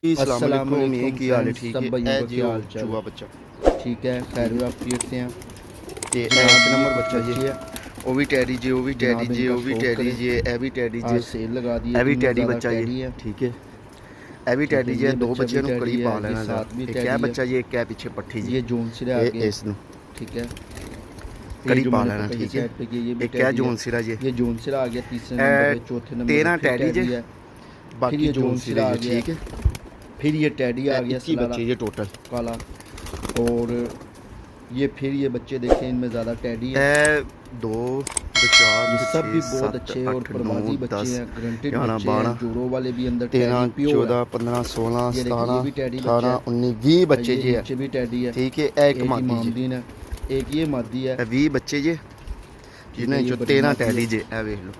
अस्सलाम वालेकुम की हाल है? फ्रेंड्स, ठीक सब है। भाइयों का क्या हाल चाल? चूहा बच्चा ठीक है, खैर आप देखते हैं ते जनाब, एक ये नंबर कुछ बच्चा जी। बच्चे है वो भी टैडी जी, वो भी टैडी जनाब, जी, इनका वो भी शौक टैडी करें। जी, ए भी टैडी जी, आज सेल लगा दी है, ए भी जिनमें टैडी ज़्यादा बच्चा जी। टैडी है। ठीक है, ए भी ठीक है, टैडी जी। ये दो बच्चा बच्चे भी कड़ी टैडी पा है, ये लेना साथ भी एक है टैडी है। बच्चा जी, एक है पीछे पट्ठी जी। ये जोन सिरा आ गया, इस नू ठीक है। ये कड़ी जो पा मैंने लेना। पकड़ के ठीक है, साइड पे किया, ये भी एक है टैडी है। जोन सिरा जी। ये जोन सिरा आ गया तीसरे नंबर पे, चौथे नंबर 13 पे फिर टैडी जी, टैडी है। फिर बाकी ये जोन जोन सिरे सिरा आ जी। गया, ठीक है, फिर ये टैडी आ गया 21 सलारा बच्चे ये टोटल। काला। और ये फिर ये बच्चे देखें, इनमें ज़्यादा टैडी है। ए 2 4 ये सब भी 6 बहुत 7 अच्छे और 8 9 प्रवासी बच्चे 10 हैं, ग्रंटेड 11 बच्चे हैं, 12 जोड़ों वाले भी अंदर 13 टैडी प्योर 14 15 16 ये देखिए, 17 ये भी टैडी बच्चा 18 है। 19 20 बच्चे ये जी है। नीचे भी टैडी है। ठीक है, एक एक मादी जी, इमामदीन है, एक ये मादी है। 20 बच्चे जी, जिन्हें जो 13 टैडी जी है। देख लो,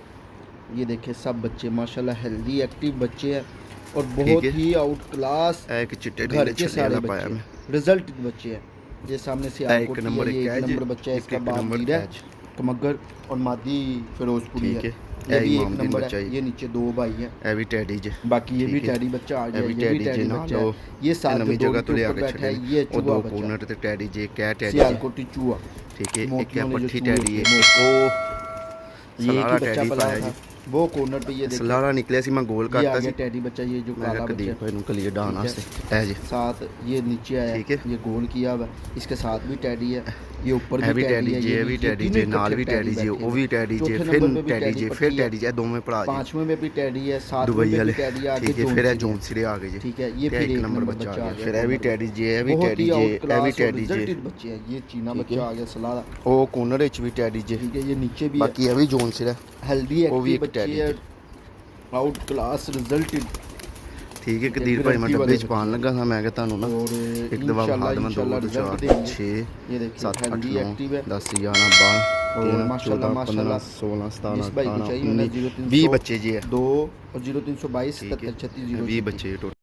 ये देखे सब बच्चे माशाल्लाह हेल्दी एक्टिव बच्चे हैं और बहुत ही आउट क्लास एक चिट्टे घर नीले के सारे छले पाया बच्चे में। रिजल्ट बच्चे हैं। ये सामने से एक आपको नंबर ये एक एक है नंबर बच्चा है, एक इसका एक बाप नंबर जीरा है, कैच। कमगर और मादी फिरोजपुरी ठीक है। है, ये भी एक इमामदीन नंबर बच्चा है। ये। ये नीचे दो भाई हैं, ए भी टैडी जी। बाकी ये भी ठीक है, टैडी बच्चा आ गया। ए भी ये भी टैडी टैडी जी। बच्चा लो है। ये सात नवी दो जगह तो ले ऊपर आके बैठा है, छड़े ये और चूहा दो बच्चा कोनर ते टैडी जी, क्या टैडी जी। सियालकोटी चूहा। ठीक है, एक मोतियों है ने जो पट्टी चूहे टैडी है, थे, ओ ये एक सलारा ही बच्चा टैडी पला पाया था जी। वो कॉर्नर पे। ये देखिए, सलारा निकले सी, मैं गोल ये आ करता गया सी। टैडी बच्चा, ये जो मैं काला बच्चा कदीर भाई नु कलिए डान ठीक है। वास्ते ए जी। साथ ये नीचे आया, ठीक है। ये गोल किया हुआ, इसके साथ भी टैडी है। ये ऊपर ए भी टैडी है, जी, ए भी टैडी जी, नाल भी टैडी जी, वो भी टैडी जी, फिर टैडी जी, फिर टैडी जी, दो में पड़ा जी। पांचवें में भी टैडी है, सातवें दुबई में भी वाले। टैडी आ ठीक है, फिर है जोन सिरे आ गए जी। ठीक है। ये ते फिर एक एक नंबर बच्चा आ गया, फिर ए भी कॉर्नर टैडी जी, ए भी बहुत टैडी ही जी, आउट ए भी क्लास और टैडी जी। रिजल्टेड बच्चे हैं। ये चीना ठीक है। बच्चा आ गया सलारा। ओ कॉर्नर विच भी टैडी जी। ठीक है, ये नीचे भी है, बाकी ए भी जोन सिरा हेल्दी वो भी एक्टिव एक बच्चे टैडी है, आउट क्लास रिजल्टेड। ठीक है। कदीर भाई मैं डब्बे च पान लगा था, मैं क्या ਤੁਹਾਨੂੰ ना और एक दवा इंशाल्लाह हाथ में 2 रिजल्ट 4 देंगे। 6 ये देखिए 7 8 हेल्दी 9 एक्टिव है 10 11 12 और 13 माशाल्लाह 14 15 माशाल्लाह 16 17 जिस भाई को 18 चाहिए 19 20 बच्चे जी है। 2 और 0322 ठीक है, 77 36 20 बच्चे टोटल।